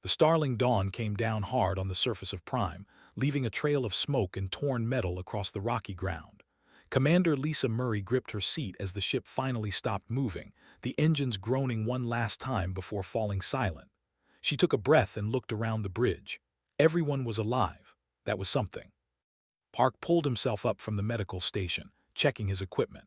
The starling dawn came down hard on the surface of Prime, leaving a trail of smoke and torn metal across the rocky ground. Commander Lisa Murray gripped her seat as the ship finally stopped moving, the engines groaning one last time before falling silent. She took a breath and looked around the bridge. Everyone was alive. That was something. Park pulled himself up from the medical station, checking his equipment.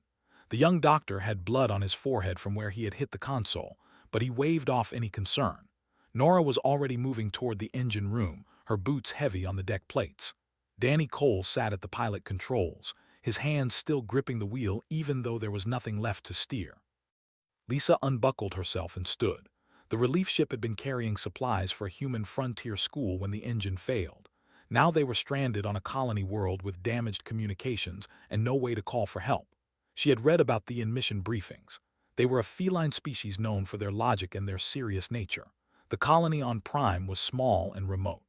The young doctor had blood on his forehead from where he had hit the console, but he waved off any concern. Nora was already moving toward the engine room, her boots heavy on the deck plates. Danny Cole sat at the pilot controls, his hands still gripping the wheel even though there was nothing left to steer. Lisa unbuckled herself and stood. The relief ship had been carrying supplies for a human frontier school when the engine failed. Now they were stranded on a colony world with damaged communications and no way to call for help. She had read about the in-mission briefings. They were a feline species known for their logic and their serious nature. The colony on Prime was small and remote.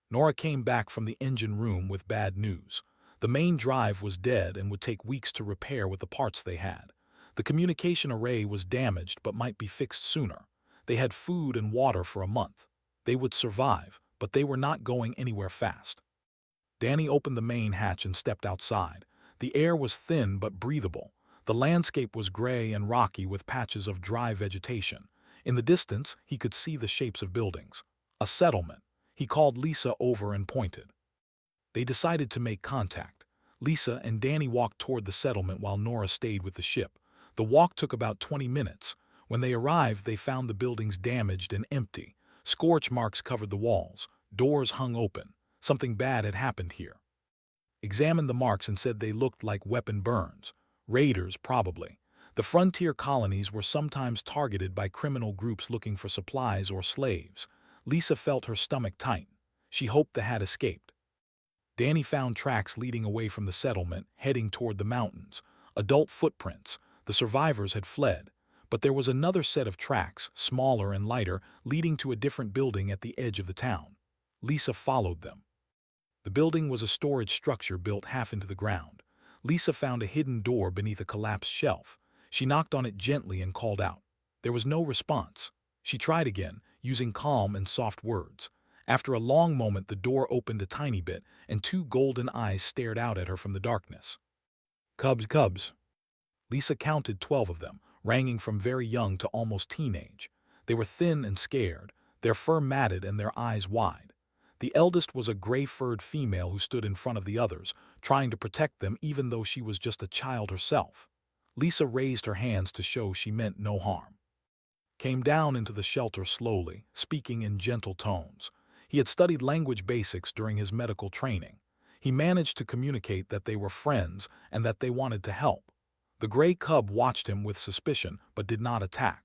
Nora came back from the engine room with bad news. The main drive was dead and would take weeks to repair with the parts they had. The communication array was damaged but might be fixed sooner. They had food and water for a month. They would survive, but they were not going anywhere fast. Danny opened the main hatch and stepped outside. The air was thin but breathable. The landscape was gray and rocky with patches of dry vegetation. In the distance, he could see the shapes of buildings. A settlement. He called Lisa over and pointed. They decided to make contact. Lisa and Danny walked toward the settlement while Nora stayed with the ship. The walk took about 20 minutes. When they arrived, they found the buildings damaged and empty. Scorch marks covered the walls. Doors hung open. Something bad had happened here. Examined the marks and said they looked like weapon burns. Raiders, probably. The frontier colonies were sometimes targeted by criminal groups looking for supplies or slaves. Lisa felt her stomach tighten. She hoped they had escaped. Danny found tracks leading away from the settlement, heading toward the mountains. Adult footprints. The survivors had fled. But there was another set of tracks, smaller and lighter, leading to a different building at the edge of the town. Lisa followed them. The building was a storage structure built half into the ground. Lisa found a hidden door beneath a collapsed shelf. She knocked on it gently and called out. There was no response. She tried again, using calm and soft words. After a long moment, the door opened a tiny bit, and two golden eyes stared out at her from the darkness. Cubs, cubs. Lisa counted 12 of them, ranging from very young to almost teenage. They were thin and scared, their fur matted and their eyes wide. The eldest was a gray-furred female who stood in front of the others, trying to protect them even though she was just a child herself. Lisa raised her hands to show she meant no harm. Came down into the shelter slowly, speaking in gentle tones. He had studied language basics during his medical training. He managed to communicate that they were friends and that they wanted to help. The gray cub watched him with suspicion but did not attack.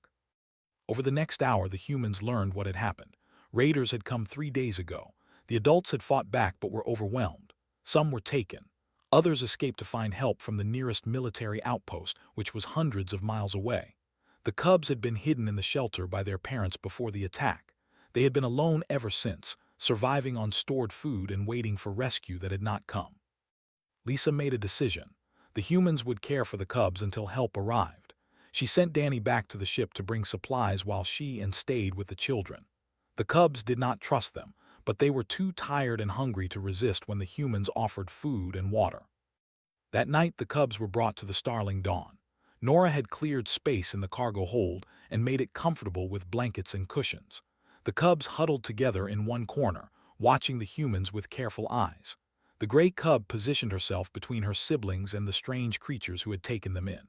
Over the next hour, the humans learned what had happened. Raiders had come 3 days ago. The adults had fought back but were overwhelmed. Some were taken. Others escaped to find help from the nearest military outpost, which was hundreds of miles away. The cubs had been hidden in the shelter by their parents before the attack. They had been alone ever since, surviving on stored food and waiting for rescue that had not come. Lisa made a decision. The humans would care for the cubs until help arrived. She sent Danny back to the ship to bring supplies while she stayed with the children. The cubs did not trust them, but they were too tired and hungry to resist when the humans offered food and water. That night, the cubs were brought to the Starling Dawn. Nora had cleared space in the cargo hold and made it comfortable with blankets and cushions. The cubs huddled together in one corner, watching the humans with careful eyes. The gray cub positioned herself between her siblings and the strange creatures who had taken them in.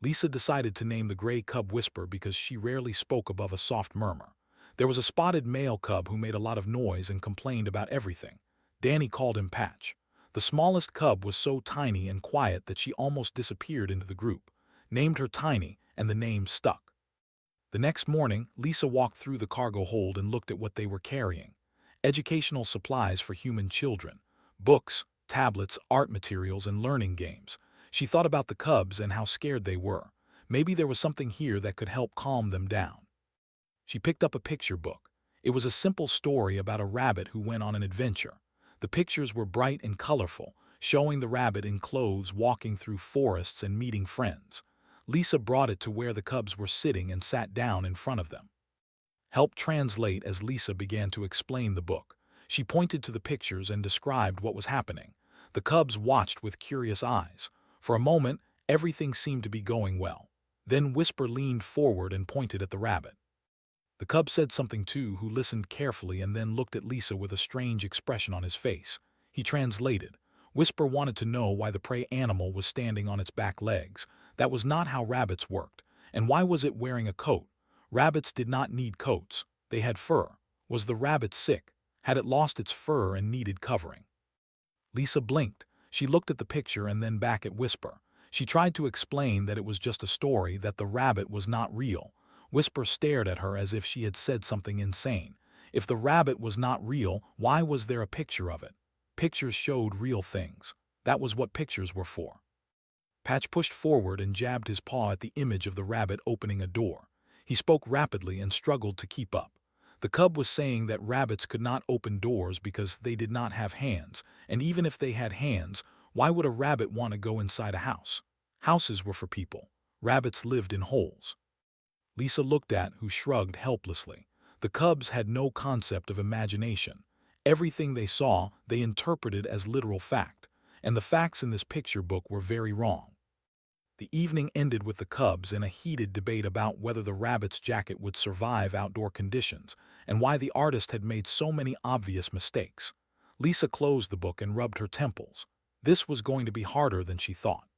Lisa decided to name the gray cub Whisper because she rarely spoke above a soft murmur. There was a spotted male cub who made a lot of noise and complained about everything. Danny called him Patch. The smallest cub was so tiny and quiet that she almost disappeared into the group. Named her Tiny, and the name stuck. The next morning, Lisa walked through the cargo hold and looked at what they were carrying. Educational supplies for human children. Books, tablets, art materials, and learning games. She thought about the cubs and how scared they were. Maybe there was something here that could help calm them down. She picked up a picture book. It was a simple story about a rabbit who went on an adventure. The pictures were bright and colorful, showing the rabbit in clothes walking through forests and meeting friends. Lisa brought it to where the cubs were sitting and sat down in front of them. helped translate as Lisa began to explain the book. She pointed to the pictures and described what was happening. The cubs watched with curious eyes. For a moment, everything seemed to be going well. Then Whisper leaned forward and pointed at the rabbit. The cub said something too, who listened carefully and then looked at Lisa with a strange expression on his face. He translated. Whisper wanted to know why the prey animal was standing on its back legs. That was not how rabbits worked. And why was it wearing a coat? Rabbits did not need coats. They had fur. Was the rabbit sick? Had it lost its fur and needed covering? Lisa blinked. She looked at the picture and then back at Whisper. She tried to explain that it was just a story, that the rabbit was not real. Whisper stared at her as if she had said something insane. If the rabbit was not real, why was there a picture of it? Pictures showed real things. That was what pictures were for. Patch pushed forward and jabbed his paw at the image of the rabbit opening a door. He spoke rapidly and struggled to keep up. The cub was saying that rabbits could not open doors because they did not have hands, and even if they had hands, why would a rabbit want to go inside a house? Houses were for people. Rabbits lived in holes. Lisa looked at, who shrugged helplessly. The cubs had no concept of imagination. Everything they saw, they interpreted as literal fact, and the facts in this picture book were very wrong. The evening ended with the cubs in a heated debate about whether the rabbit's jacket would survive outdoor conditions and why the artist had made so many obvious mistakes. Lisa closed the book and rubbed her temples. This was going to be harder than she thought.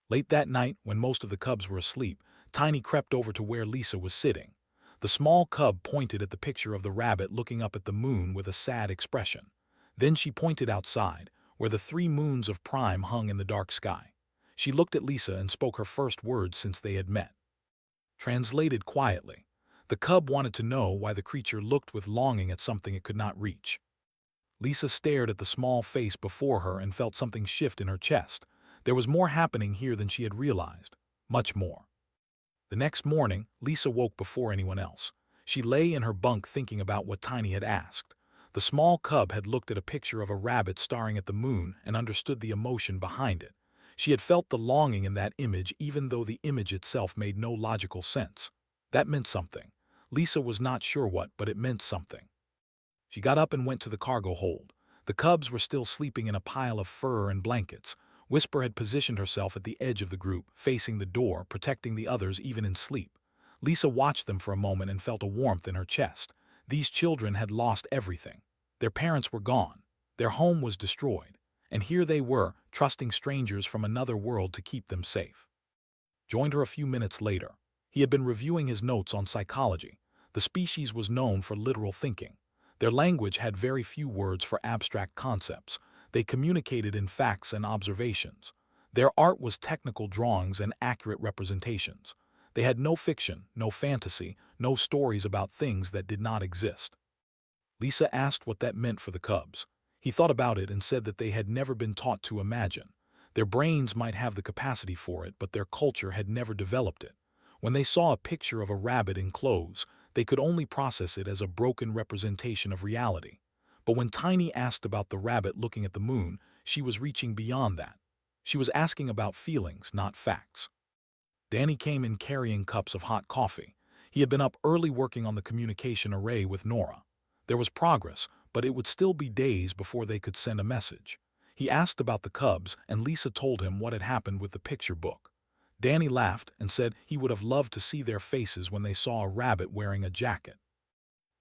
Late that night, when most of the cubs were asleep, Tiny crept over to where Lisa was sitting. The small cub pointed at the picture of the rabbit looking up at the moon with a sad expression. Then she pointed outside, where the 3 moons of Prime hung in the dark sky. She looked at Lisa and spoke her first words since they had met. Translated quietly. The cub wanted to know why the creature looked with longing at something it could not reach. Lisa stared at the small face before her and felt something shift in her chest. There was more happening here than she had realized. Much more. The next morning, Lisa woke before anyone else. She lay in her bunk thinking about what Tiny had asked. The small cub had looked at a picture of a rabbit staring at the moon and understood the emotion behind it. She had felt the longing in that image even though the image itself made no logical sense. That meant something. Lisa was not sure what, but it meant something. She got up and went to the cargo hold. The cubs were still sleeping in a pile of fur and blankets. Whisper had positioned herself at the edge of the group, facing the door, protecting the others even in sleep. Lisa watched them for a moment and felt a warmth in her chest. These children had lost everything. Their parents were gone. Their home was destroyed. And here they were, trusting strangers from another world to keep them safe. Joined her a few minutes later. He had been reviewing his notes on psychology. The species was known for literal thinking. Their language had very few words for abstract concepts. They communicated in facts and observations. Their art was technical drawings and accurate representations. They had no fiction, no fantasy, no stories about things that did not exist. Lisa asked what that meant for the cubs. He thought about it and said that they had never been taught to imagine. Their brains might have the capacity for it, but their culture had never developed it. When they saw a picture of a rabbit in clothes, they could only process it as a broken representation of reality. But when Tiny asked about the rabbit looking at the moon, she was reaching beyond that. She was asking about feelings, not facts. Danny came in carrying cups of hot coffee. He had been up early working on the communication array with Nora. There was progress, but it would still be days before they could send a message. He asked about the cubs, and Lisa told him what had happened with the picture book. Danny laughed and said he would have loved to see their faces when they saw a rabbit wearing a jacket.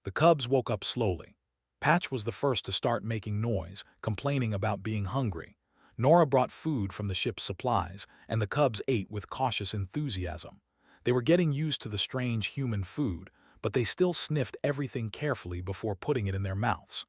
The cubs woke up slowly. Patch was the first to start making noise, complaining about being hungry. Nora brought food from the ship's supplies, and the cubs ate with cautious enthusiasm. They were getting used to the strange human food, but they still sniffed everything carefully before putting it in their mouths.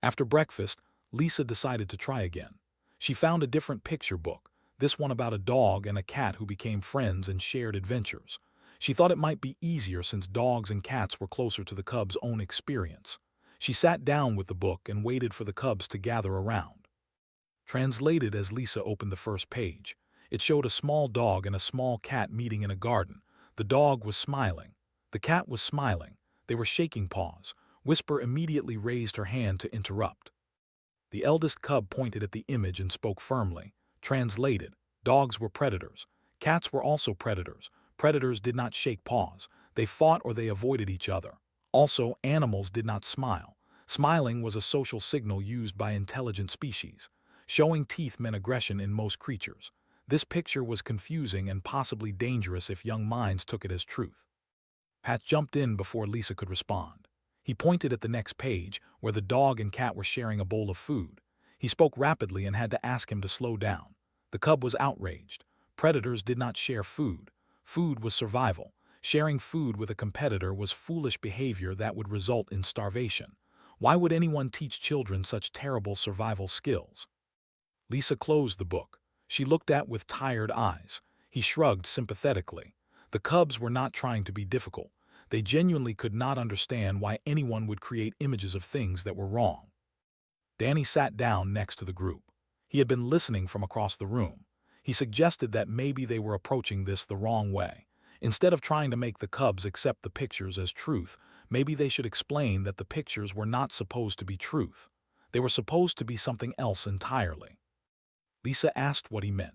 After breakfast, Lisa decided to try again. She found a different picture book, this one about a dog and a cat who became friends and shared adventures. She thought it might be easier since dogs and cats were closer to the cubs' own experience. She sat down with the book and waited for the cubs to gather around. Translated as Lisa opened the first page, it showed a small dog and a small cat meeting in a garden. The dog was smiling. The cat was smiling. They were shaking paws. Whisper immediately raised her hand to interrupt. The eldest cub pointed at the image and spoke firmly. Translated, dogs were predators. Cats were also predators. Predators did not shake paws. They fought or they avoided each other. Also, animals did not smile. Smiling was a social signal used by intelligent species. Showing teeth meant aggression in most creatures. This picture was confusing and possibly dangerous if young minds took it as truth. Pat jumped in before Lisa could respond. He pointed at the next page, where the dog and cat were sharing a bowl of food. He spoke rapidly and had to ask him to slow down. The cub was outraged. Predators did not share food. Food was survival. Sharing food with a competitor was foolish behavior that would result in starvation. Why would anyone teach children such terrible survival skills? Lisa closed the book. She looked at with tired eyes. He shrugged sympathetically. The cubs were not trying to be difficult. They genuinely could not understand why anyone would create images of things that were wrong. Danny sat down next to the group. He had been listening from across the room. He suggested that maybe they were approaching this the wrong way. Instead of trying to make the cubs accept the pictures as truth, maybe they should explain that the pictures were not supposed to be truth. They were supposed to be something else entirely. Lisa asked what he meant.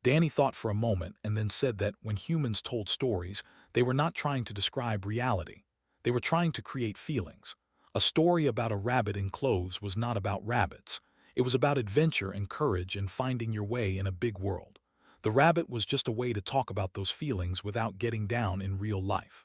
Danny thought for a moment and then said that when humans told stories, they were not trying to describe reality. They were trying to create feelings. A story about a rabbit in clothes was not about rabbits. It was about adventure and courage and finding your way in a big world. The rabbit was just a way to talk about those feelings without getting down in real life.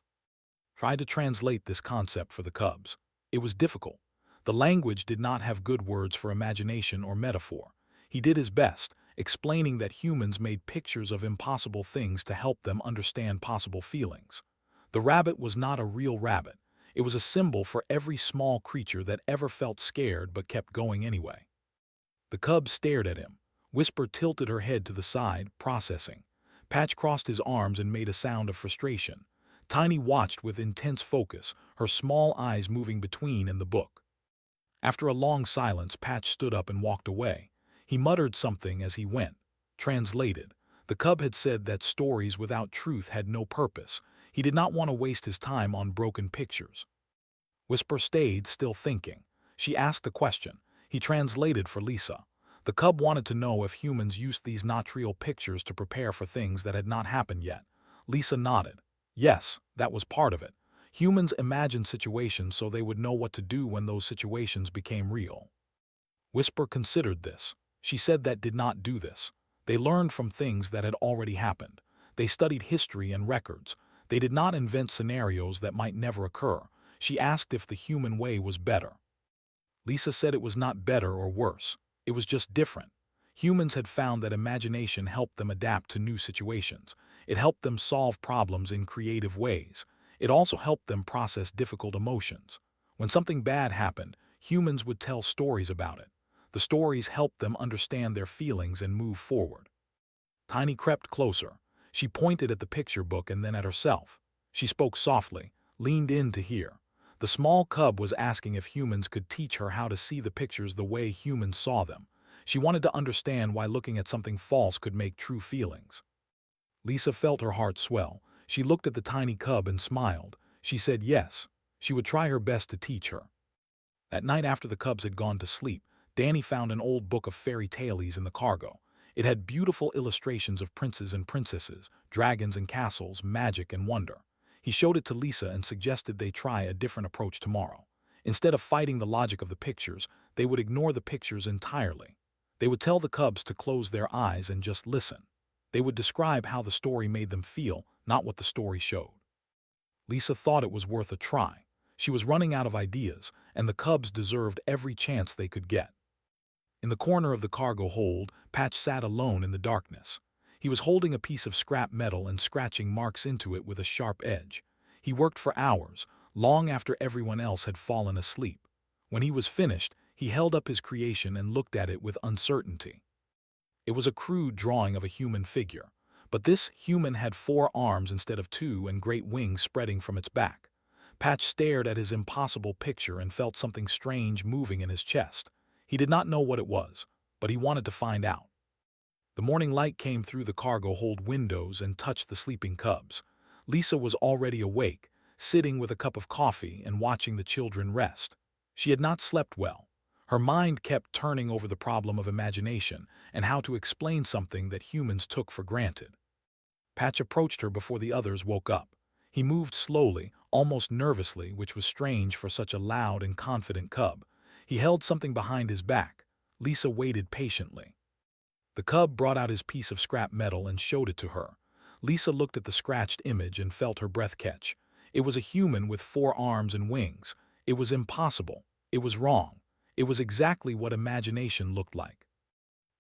Try to translate this concept for the cubs. It was difficult. The language did not have good words for imagination or metaphor. He did his best, explaining that humans made pictures of impossible things to help them understand possible feelings. The rabbit was not a real rabbit. It was a symbol for every small creature that ever felt scared but kept going anyway. The cub stared at him. Whisper tilted her head to the side, processing. Patch crossed his arms and made a sound of frustration. Tiny watched with intense focus, her small eyes moving between and the book. After a long silence, Patch stood up and walked away. He muttered something as he went. Translated. The cub had said that stories without truth had no purpose. He did not want to waste his time on broken pictures. Whisper stayed, still thinking. She asked a question. He translated for Lisa. The cub wanted to know if humans used these not real pictures to prepare for things that had not happened yet. Lisa nodded. Yes, that was part of it. Humans imagined situations so they would know what to do when those situations became real. Whisper considered this. She said that did not do this. They learned from things that had already happened. They studied history and records. They did not invent scenarios that might never occur. She asked if the human way was better. Lisa said it was not better or worse. It was just different. Humans had found that imagination helped them adapt to new situations. It helped them solve problems in creative ways. It also helped them process difficult emotions. When something bad happened, humans would tell stories about it. The stories helped them understand their feelings and move forward. Tiny crept closer. She pointed at the picture book and then at herself. She spoke softly, leaned in to hear. The small cub was asking if humans could teach her how to see the pictures the way humans saw them. She wanted to understand why looking at something false could make true feelings. Lisa felt her heart swell. She looked at the tiny cub and smiled. She said yes. She would try her best to teach her. That night after the cubs had gone to sleep, Danny found an old book of fairy tales in the cargo. It had beautiful illustrations of princes and princesses, dragons and castles, magic and wonder. He showed it to Lisa and suggested they try a different approach tomorrow. Instead of fighting the logic of the pictures, they would ignore the pictures entirely. They would tell the cubs to close their eyes and just listen. They would describe how the story made them feel, not what the story showed. Lisa thought it was worth a try. She was running out of ideas, and the cubs deserved every chance they could get. In the corner of the cargo hold, Patch sat alone in the darkness. He was holding a piece of scrap metal and scratching marks into it with a sharp edge. He worked for hours, long after everyone else had fallen asleep. When he was finished, he held up his creation and looked at it with uncertainty. It was a crude drawing of a human figure, but this human had 4 arms instead of 2 and great wings spreading from its back. Patch stared at his impossible picture and felt something strange moving in his chest. He did not know what it was, but he wanted to find out. The morning light came through the cargo hold windows and touched the sleeping cubs. Lisa was already awake, sitting with a cup of coffee and watching the children rest. She had not slept well. Her mind kept turning over the problem of imagination and how to explain something that humans took for granted. Patch approached her before the others woke up. He moved slowly, almost nervously, which was strange for such a loud and confident cub. He held something behind his back. Lisa waited patiently. The cub brought out his piece of scrap metal and showed it to her. Lisa looked at the scratched image and felt her breath catch. It was a human with 4 arms and wings. It was impossible. It was wrong. It was exactly what imagination looked like.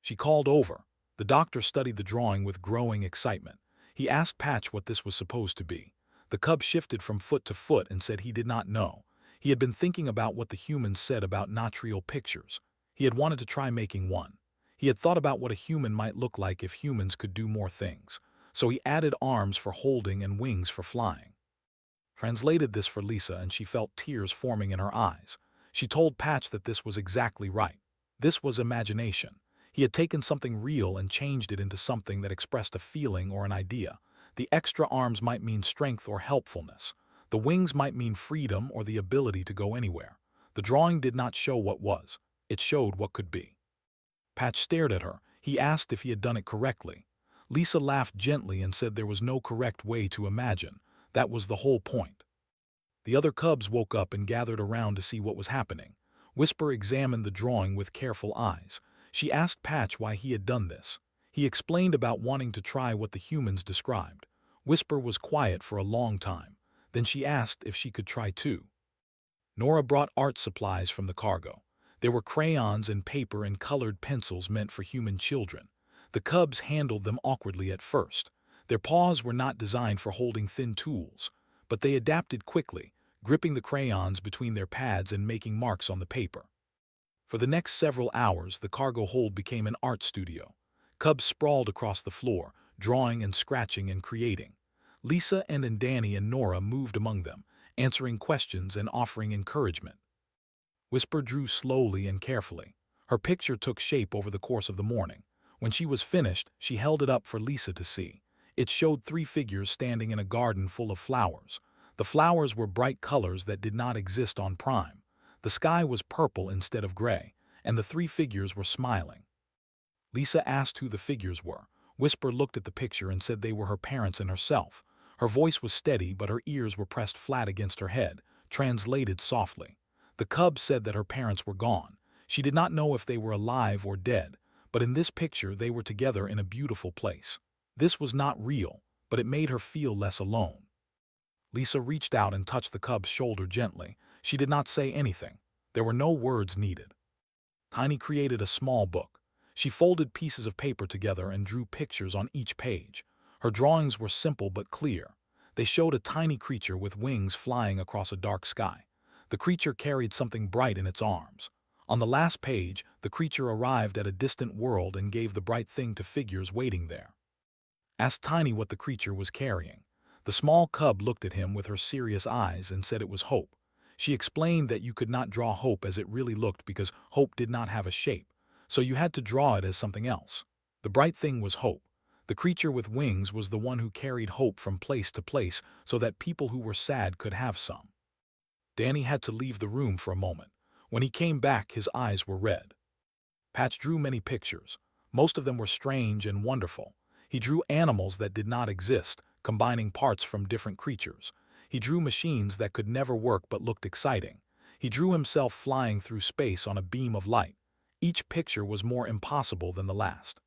She called over. The doctor studied the drawing with growing excitement. He asked Patch what this was supposed to be. The cub shifted from foot to foot and said he did not know. He had been thinking about what the humans said about not real pictures. He had wanted to try making one. He had thought about what a human might look like if humans could do more things. So he added arms for holding and wings for flying. Translated this for Lisa, and she felt tears forming in her eyes. She told Patch that this was exactly right. This was imagination. He had taken something real and changed it into something that expressed a feeling or an idea. The extra arms might mean strength or helpfulness. The wings might mean freedom or the ability to go anywhere. The drawing did not show what was. It showed what could be. Patch stared at her. He asked if he had done it correctly. Lisa laughed gently and said there was no correct way to imagine. That was the whole point. The other cubs woke up and gathered around to see what was happening. Whisper examined the drawing with careful eyes. She asked Patch why he had done this. He explained about wanting to try what the humans described. Whisper was quiet for a long time. Then she asked if she could try too. Nora brought art supplies from the cargo. There were crayons and paper and colored pencils meant for human children. The cubs handled them awkwardly at first. Their paws were not designed for holding thin tools, but they adapted quickly, gripping the crayons between their pads and making marks on the paper. For the next several hours, the cargo hold became an art studio. Cubs sprawled across the floor, drawing and scratching and creating. Lisa and Danny and Nora moved among them, answering questions and offering encouragement. Whisper drew slowly and carefully. Her picture took shape over the course of the morning. When she was finished, she held it up for Lisa to see. It showed 3 figures standing in a garden full of flowers. The flowers were bright colors that did not exist on Prime. The sky was purple instead of gray, and the 3 figures were smiling. Lisa asked who the figures were. Whisper looked at the picture and said they were her parents and herself. Her voice was steady, but her ears were pressed flat against her head, translated softly. The cub said that her parents were gone. She did not know if they were alive or dead, but in this picture they were together in a beautiful place. This was not real, but it made her feel less alone. Lisa reached out and touched the cub's shoulder gently. She did not say anything. There were no words needed. Tiny created a small book. She folded pieces of paper together and drew pictures on each page. Her drawings were simple but clear. They showed a tiny creature with wings flying across a dark sky. The creature carried something bright in its arms. On the last page, the creature arrived at a distant world and gave the bright thing to figures waiting there. Asked Tiny what the creature was carrying. The small cub looked at him with her serious eyes and said it was hope. She explained that you could not draw hope as it really looked because hope did not have a shape, so you had to draw it as something else. The bright thing was hope. The creature with wings was the one who carried hope from place to place so that people who were sad could have some. Danny had to leave the room for a moment. When he came back, his eyes were red. Patch drew many pictures. Most of them were strange and wonderful. He drew animals that did not exist, combining parts from different creatures. He drew machines that could never work but looked exciting. He drew himself flying through space on a beam of light. Each picture was more impossible than the last.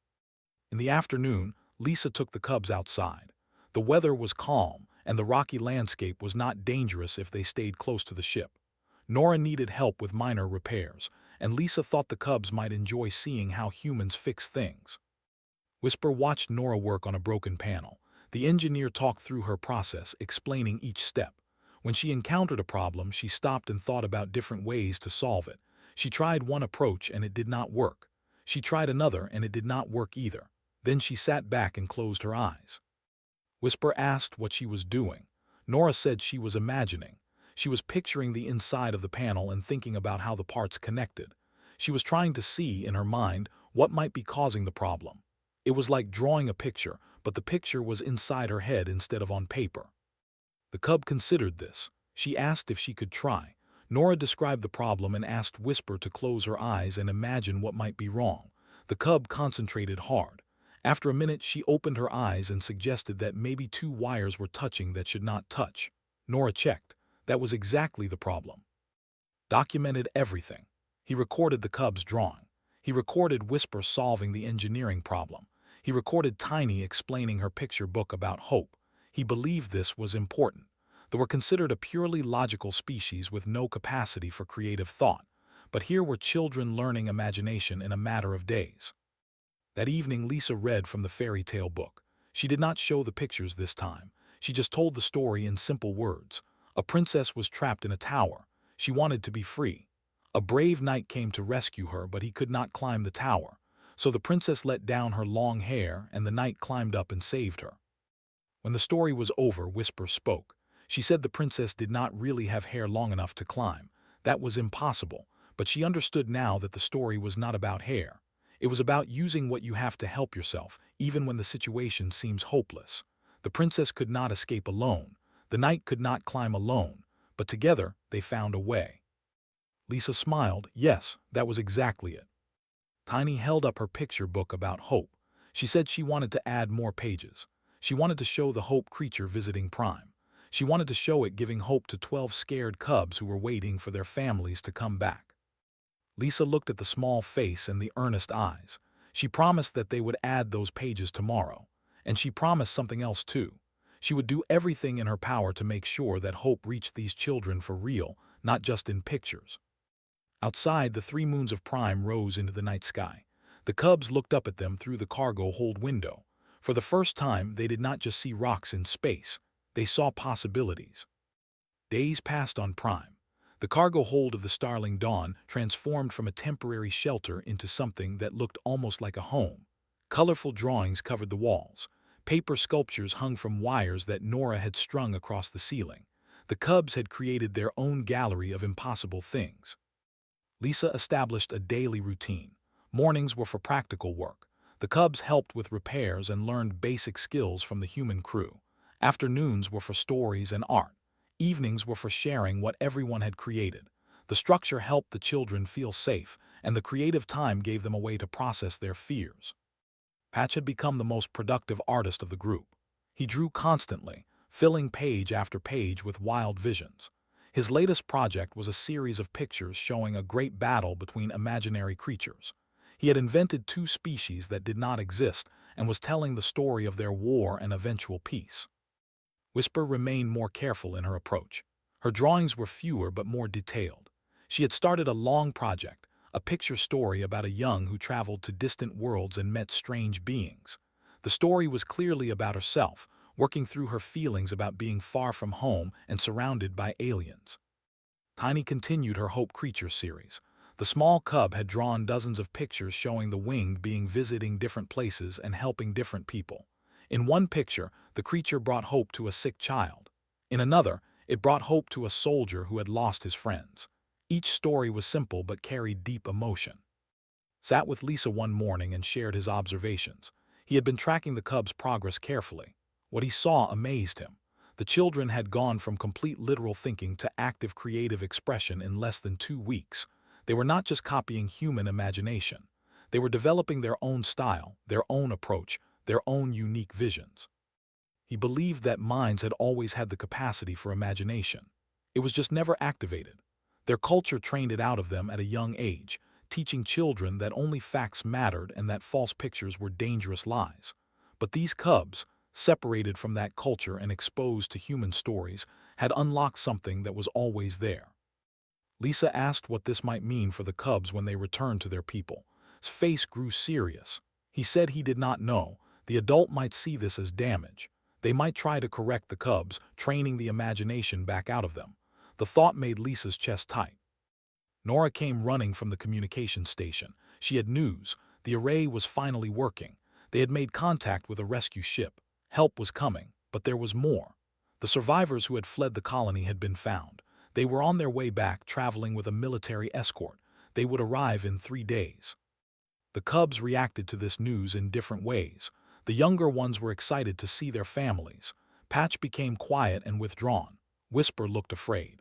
In the afternoon, Lisa took the cubs outside. The weather was calm, and the rocky landscape was not dangerous if they stayed close to the ship. Nora needed help with minor repairs, and Lisa thought the cubs might enjoy seeing how humans fix things. Whisper watched Nora work on a broken panel. The engineer talked through her process, explaining each step. When she encountered a problem, she stopped and thought about different ways to solve it. She tried one approach and it did not work. She tried another and it did not work either. Then she sat back and closed her eyes. Whisper asked what she was doing. Nora said she was imagining. She was picturing the inside of the panel and thinking about how the parts connected. She was trying to see, in her mind, what might be causing the problem. It was like drawing a picture, but the picture was inside her head instead of on paper. The cub considered this. She asked if she could try. Nora described the problem and asked Whisper to close her eyes and imagine what might be wrong. The cub concentrated hard. After a minute, she opened her eyes and suggested that maybe two wires were touching that should not touch. Nora checked. That was exactly the problem. Documented everything. He recorded the cubs drawing. He recorded Whisper solving the engineering problem. He recorded Tiny explaining her picture book about hope. He believed this was important. They were considered a purely logical species with no capacity for creative thought. But here were children learning imagination in a matter of days. That evening, Lisa read from the fairy tale book. She did not show the pictures this time. She just told the story in simple words. A princess was trapped in a tower. She wanted to be free. A brave knight came to rescue her, but he could not climb the tower. So the princess let down her long hair, and the knight climbed up and saved her. When the story was over, Whisper spoke. She said the princess did not really have hair long enough to climb. That was impossible, but she understood now that the story was not about hair. It was about using what you have to help yourself, even when the situation seems hopeless. The princess could not escape alone. The knight could not climb alone, but together they found a way. Lisa smiled. Yes, that was exactly it. Tiny held up her picture book about hope. She said she wanted to add more pages. She wanted to show the hope creature visiting Prime. She wanted to show it giving hope to 12 scared cubs who were waiting for their families to come back. Lisa looked at the small face and the earnest eyes. She promised that they would add those pages tomorrow. And she promised something else too. She would do everything in her power to make sure that hope reached these children for real, not just in pictures. Outside, the 3 moons of Prime rose into the night sky. The cubs looked up at them through the cargo hold window. For the first time, they did not just see rocks in space. They saw possibilities. Days passed on Prime. The cargo hold of the Starling Dawn transformed from a temporary shelter into something that looked almost like a home. Colorful drawings covered the walls. Paper sculptures hung from wires that Nora had strung across the ceiling. The cubs had created their own gallery of impossible things. Lisa established a daily routine. Mornings were for practical work. The cubs helped with repairs and learned basic skills from the human crew. Afternoons were for stories and art. Evenings were for sharing what everyone had created. The structure helped the children feel safe, and the creative time gave them a way to process their fears. Patch had become the most productive artist of the group. He drew constantly, filling page after page with wild visions. His latest project was a series of pictures showing a great battle between imaginary creatures. He had invented 2 species that did not exist and was telling the story of their war and eventual peace. Whisper remained more careful in her approach. Her drawings were fewer but more detailed. She had started a long project, a picture story about a young who traveled to distant worlds and met strange beings. The story was clearly about herself, working through her feelings about being far from home and surrounded by aliens. Tiny continued her Hope Creature series. The small cub had drawn dozens of pictures showing the winged being visiting different places and helping different people. In one picture, the creature brought hope to a sick child. In another, it brought hope to a soldier who had lost his friends. Each story was simple but carried deep emotion. Sat with Lisa one morning and shared his observations. He had been tracking the cubs' progress carefully. What he saw amazed him. The children had gone from complete literal thinking to active creative expression in less than 2 weeks. They were not just copying human imagination. They were developing their own style, their own approach, their own unique visions. He believed that minds had always had the capacity for imagination. It was just never activated. Their culture trained it out of them at a young age, teaching children that only facts mattered and that false pictures were dangerous lies. But these cubs, separated from that culture and exposed to human stories, had unlocked something that was always there. Lisa asked what this might mean for the cubs when they returned to their people. His face grew serious. He said he did not know. The adult might see this as damage. They might try to correct the cubs, training the imagination back out of them. The thought made Lisa's chest tight. Nora came running from the communication station. She had news. The array was finally working. They had made contact with a rescue ship. Help was coming, but there was more. The survivors who had fled the colony had been found. They were on their way back, traveling with a military escort. They would arrive in 3 days. The cubs reacted to this news in different ways. The younger ones were excited to see their families. Patch became quiet and withdrawn. Whisper looked afraid.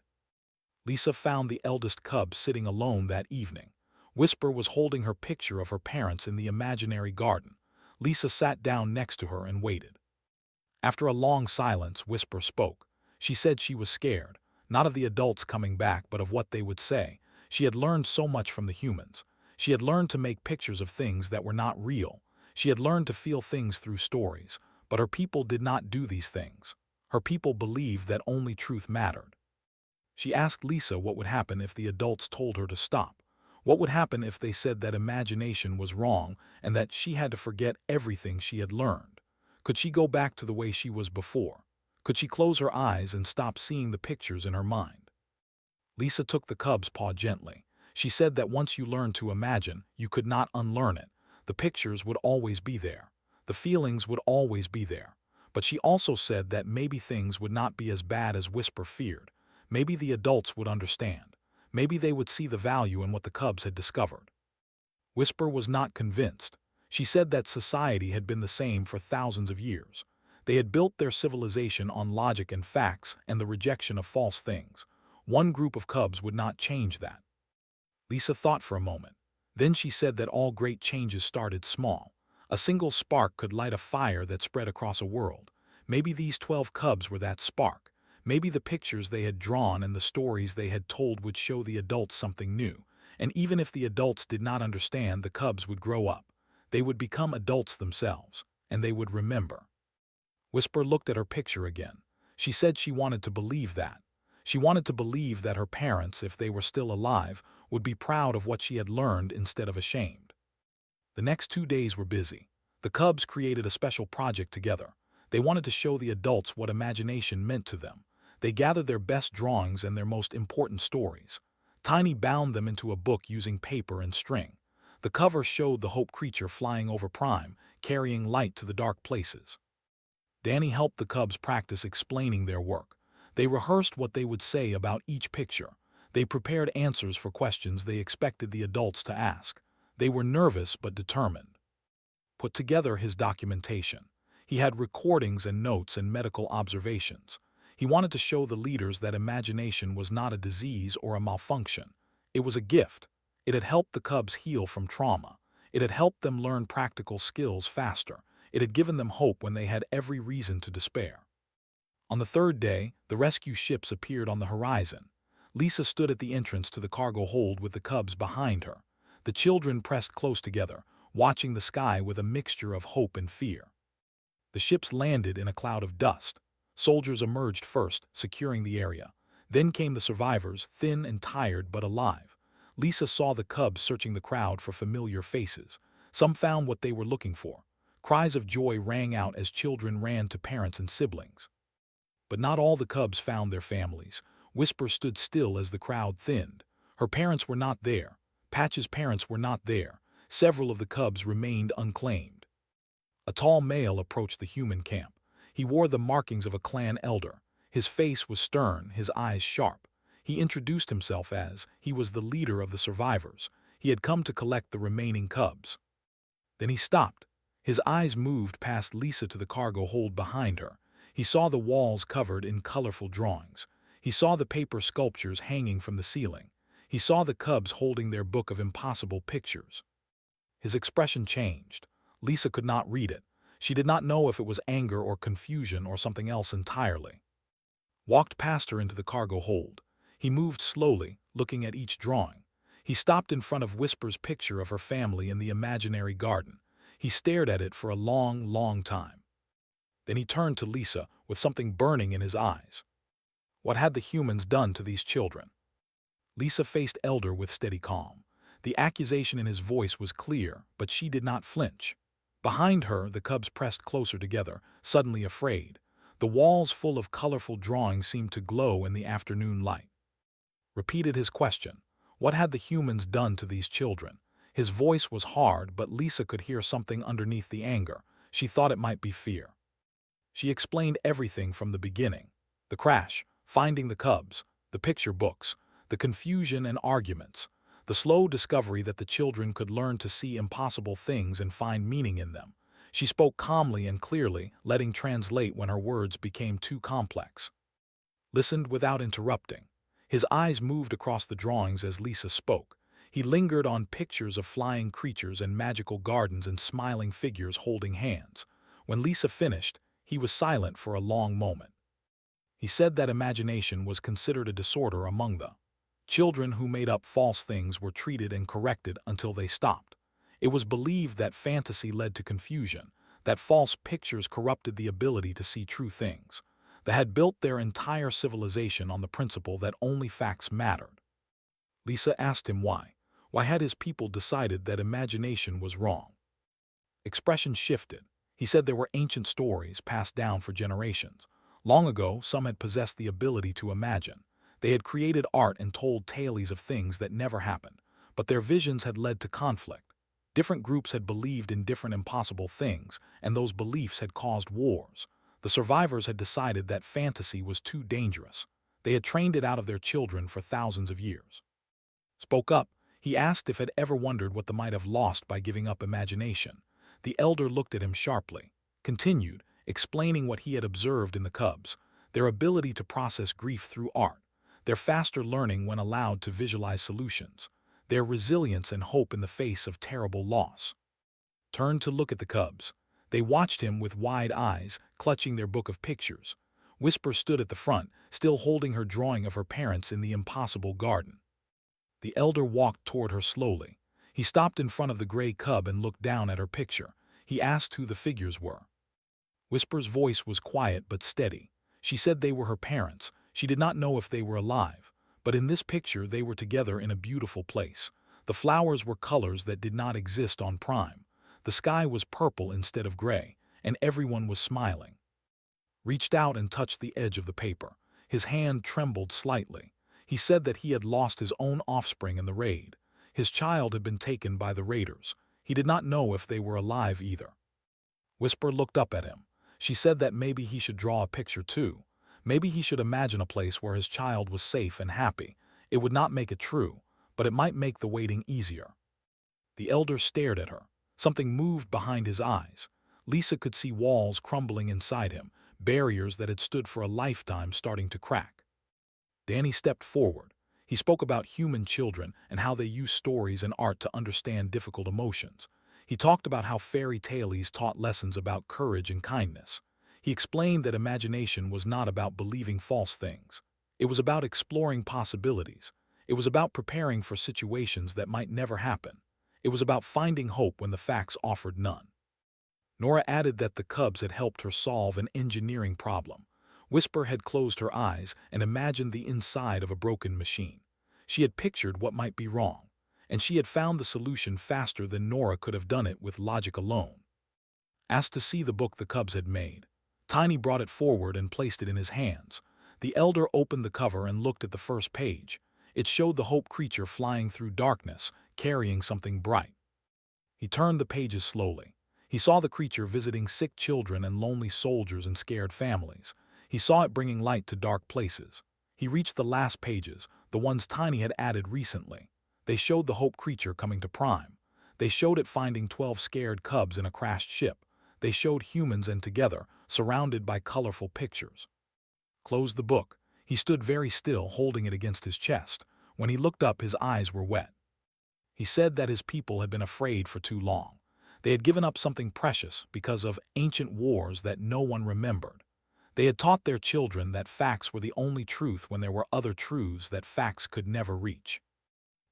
Lisa found the eldest cub sitting alone that evening. Whisper was holding her picture of her parents in the imaginary garden. Lisa sat down next to her and waited. After a long silence, Whisper spoke. She said she was scared, not of the adults coming back, but of what they would say. She had learned so much from the humans. She had learned to make pictures of things that were not real. She had learned to feel things through stories, but her people did not do these things. Her people believed that only truth mattered. She asked Lisa what would happen if the adults told her to stop. What would happen if they said that imagination was wrong and that she had to forget everything she had learned? Could she go back to the way she was before? Could she close her eyes and stop seeing the pictures in her mind? Lisa took the cub's paw gently. She said that once you learned to imagine, you could not unlearn it. The pictures would always be there. The feelings would always be there. But she also said that maybe things would not be as bad as Whisper feared. Maybe the adults would understand. Maybe they would see the value in what the cubs had discovered. Whisper was not convinced. She said that society had been the same for thousands of years. They had built their civilization on logic and facts and the rejection of false things. One group of cubs would not change that. Lisa thought for a moment. Then she said that all great changes started small. A single spark could light a fire that spread across a world. Maybe these 12 cubs were that spark. Maybe the pictures they had drawn and the stories they had told would show the adults something new. And even if the adults did not understand, the cubs would grow up. They would become adults themselves, and they would remember. Whisper looked at her picture again. She said she wanted to believe that. She wanted to believe that her parents, if they were still alive, would be proud of what she had learned instead of ashamed. The next 2 days were busy. The cubs created a special project together. They wanted to show the adults what imagination meant to them. They gathered their best drawings and their most important stories. Tiny bound them into a book using paper and string. The cover showed the Hope creature flying over Prime, carrying light to the dark places. Danny helped the cubs practice explaining their work. They rehearsed what they would say about each picture. They prepared answers for questions they expected the adults to ask. They were nervous but determined. Put together his documentation. He had recordings and notes and medical observations. He wanted to show the leaders that imagination was not a disease or a malfunction. It was a gift. It had helped the cubs heal from trauma. It had helped them learn practical skills faster. It had given them hope when they had every reason to despair. On the third day, the rescue ships appeared on the horizon. Lisa stood at the entrance to the cargo hold with the cubs behind her. The children pressed close together, watching the sky with a mixture of hope and fear. The ships landed in a cloud of dust. Soldiers emerged first, securing the area. Then came the survivors, thin and tired but alive. Lisa saw the cubs searching the crowd for familiar faces. Some found what they were looking for. Cries of joy rang out as children ran to parents and siblings. But not all the cubs found their families. Whisper stood still as the crowd thinned. Her parents were not there. Patch's parents were not there. Several of the cubs remained unclaimed. A tall male approached the human camp. He wore the markings of a clan elder. His face was stern, his eyes sharp. He introduced himself as he was the leader of the survivors. He had come to collect the remaining cubs. Then he stopped. His eyes moved past Lisa to the cargo hold behind her. He saw the walls covered in colorful drawings. He saw the paper sculptures hanging from the ceiling. He saw the cubs holding their book of impossible pictures. His expression changed. Lisa could not read it. She did not know if it was anger or confusion or something else entirely. Walked past her into the cargo hold. He moved slowly, looking at each drawing. He stopped in front of Whisper's picture of her family in the imaginary garden. He stared at it for a long, long time. Then he turned to Lisa with something burning in his eyes. What had the humans done to these children? Lisa faced Elder with steady calm. The accusation in his voice was clear, but she did not flinch. Behind her, the cubs pressed closer together, suddenly afraid. The walls full of colorful drawings seemed to glow in the afternoon light. Repeated his question. What had the humans done to these children? His voice was hard, but Lisa could hear something underneath the anger. She thought it might be fear. She explained everything from the beginning. The crash, finding the cubs, the picture books, the confusion and arguments, the slow discovery that the children could learn to see impossible things and find meaning in them. She spoke calmly and clearly, letting translate when her words became too complex. Listened without interrupting. His eyes moved across the drawings as Lisa spoke. He lingered on pictures of flying creatures and magical gardens and smiling figures holding hands. When Lisa finished, he was silent for a long moment. He said that imagination was considered a disorder among the children who made up false things were treated and corrected until they stopped. It was believed that fantasy led to confusion, that false pictures corrupted the ability to see true things. They had built their entire civilization on the principle that only facts mattered. Lisa asked him why. Why had his people decided that imagination was wrong? Expression shifted. He said there were ancient stories passed down for generations. Long ago, some had possessed the ability to imagine. They had created art and told tales of things that never happened, but their visions had led to conflict. Different groups had believed in different impossible things, and those beliefs had caused wars. The survivors had decided that fantasy was too dangerous. They had trained it out of their children for thousands of years. Spoke up, he asked if had ever wondered what they might have lost by giving up imagination. The elder looked at him sharply, continued, explaining what he had observed in the cubs, their ability to process grief through art, their faster learning when allowed to visualize solutions, their resilience and hope in the face of terrible loss. Turned to look at the cubs. They watched him with wide eyes, clutching their book of pictures. Whisper stood at the front, still holding her drawing of her parents in the impossible garden. The elder walked toward her slowly. He stopped in front of the gray cub and looked down at her picture. He asked who the figures were. Whisper's voice was quiet but steady. She said they were her parents. She did not know if they were alive, but in this picture they were together in a beautiful place. The flowers were colors that did not exist on Prime. The sky was purple instead of gray, and everyone was smiling. Reached out and touched the edge of the paper. His hand trembled slightly. He said that he had lost his own offspring in the raid. His child had been taken by the raiders. He did not know if they were alive either. Whisper looked up at him. She said that maybe he should draw a picture too. Maybe he should imagine a place where his child was safe and happy. It would not make it true, but it might make the waiting easier. The elder stared at her. Something moved behind his eyes. Lisa could see walls crumbling inside him, barriers that had stood for a lifetime starting to crack. Danny stepped forward. He spoke about human children and how they use stories and art to understand difficult emotions. He talked about how fairy tales taught lessons about courage and kindness. He explained that imagination was not about believing false things. It was about exploring possibilities. It was about preparing for situations that might never happen. It was about finding hope when the facts offered none. Nora added that the cubs had helped her solve an engineering problem. Whisper had closed her eyes and imagined the inside of a broken machine. She had pictured what might be wrong, and she had found the solution faster than Nora could have done it with logic alone. Asked to see the book the cubs had made. Tiny brought it forward and placed it in his hands. The elder opened the cover and looked at the first page. It showed the Hope creature flying through darkness, carrying something bright. He turned the pages slowly. He saw the creature visiting sick children and lonely soldiers and scared families. He saw it bringing light to dark places. He reached the last pages, the ones Tiny had added recently. They showed the Hope creature coming to Prime. They showed it finding 12 scared cubs in a crashed ship. They showed humans and together, surrounded by colorful pictures. Closed the book. He stood very still, holding it against his chest. When he looked up, his eyes were wet. He said that his people had been afraid for too long. They had given up something precious because of ancient wars that no one remembered. They had taught their children that facts were the only truth when there were other truths that facts could never reach.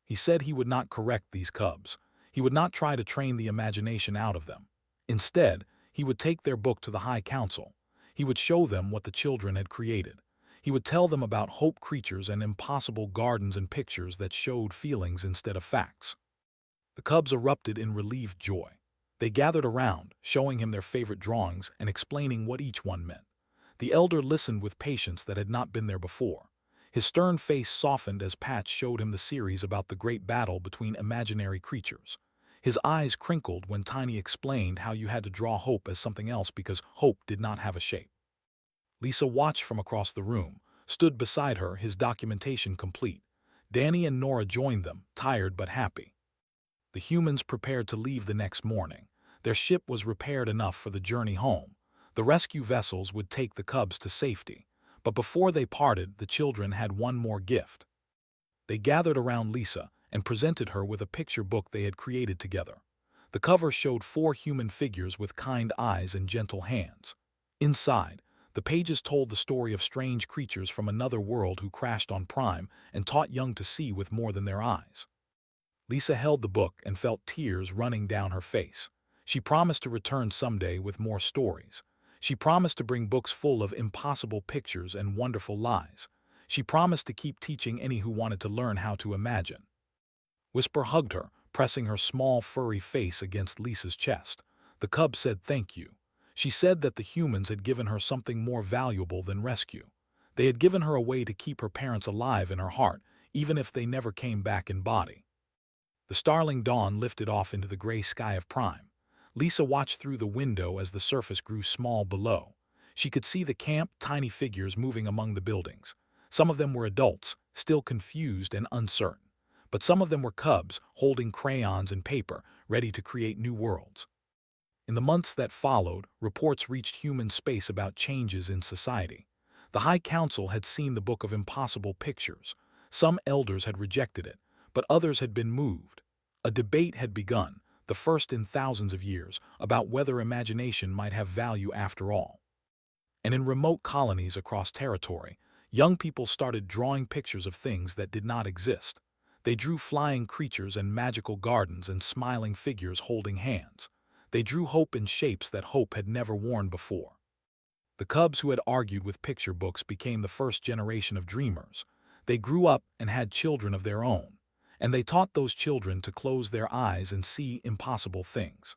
He said he would not correct these cubs. He would not try to train the imagination out of them. Instead, he would take their book to the High Council. He would show them what the children had created. He would tell them about hope creatures and impossible gardens and pictures that showed feelings instead of facts. The cubs erupted in relieved joy. They gathered around, showing him their favorite drawings and explaining what each one meant. The elder listened with patience that had not been there before. His stern face softened as Patch showed him the series about the great battle between imaginary creatures. His eyes crinkled when Tiny explained how you had to draw hope as something else because hope did not have a shape. Lisa watched from across the room, stood beside her, his documentation complete. Danny and Nora joined them, tired but happy. The humans prepared to leave the next morning. Their ship was repaired enough for the journey home. The rescue vessels would take the cubs to safety. But before they parted, the children had one more gift. They gathered around Lisa and presented her with a picture book they had created together. The cover showed 4 human figures with kind eyes and gentle hands. Inside, the pages told the story of strange creatures from another world who crashed on Prime and taught young to see with more than their eyes. Lisa held the book and felt tears running down her face. She promised to return someday with more stories. She promised to bring books full of impossible pictures and wonderful lies. She promised to keep teaching any who wanted to learn how to imagine. Whisper hugged her, pressing her small furry face against Lisa's chest. The cub said thank you. She said that the humans had given her something more valuable than rescue. They had given her a way to keep her parents alive in her heart, even if they never came back in body. The starling dawn lifted off into the gray sky of Prime. Lisa watched through the window as the surface grew small below. She could see the camp, tiny figures moving among the buildings. Some of them were adults, still confused and uncertain. But some of them were cubs, holding crayons and paper, ready to create new worlds. In the months that followed, reports reached human space about changes in society. The High Council had seen the Book of Impossible Pictures. Some elders had rejected it, but others had been moved. A debate had begun, the first in thousands of years, about whether imagination might have value after all. And in remote colonies across territory, young people started drawing pictures of things that did not exist. They drew flying creatures and magical gardens and smiling figures holding hands. They drew hope in shapes that hope had never worn before. The cubs who had argued with picture books became the first generation of dreamers. They grew up and had children of their own, and they taught those children to close their eyes and see impossible things.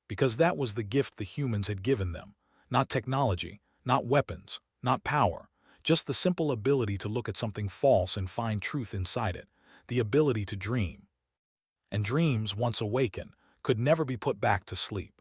Because that was the gift the humans had given them, not technology, not weapons, not power, just the simple ability to look at something false and find truth inside it, the ability to dream. And dreams, once awakened, could never be put back to sleep.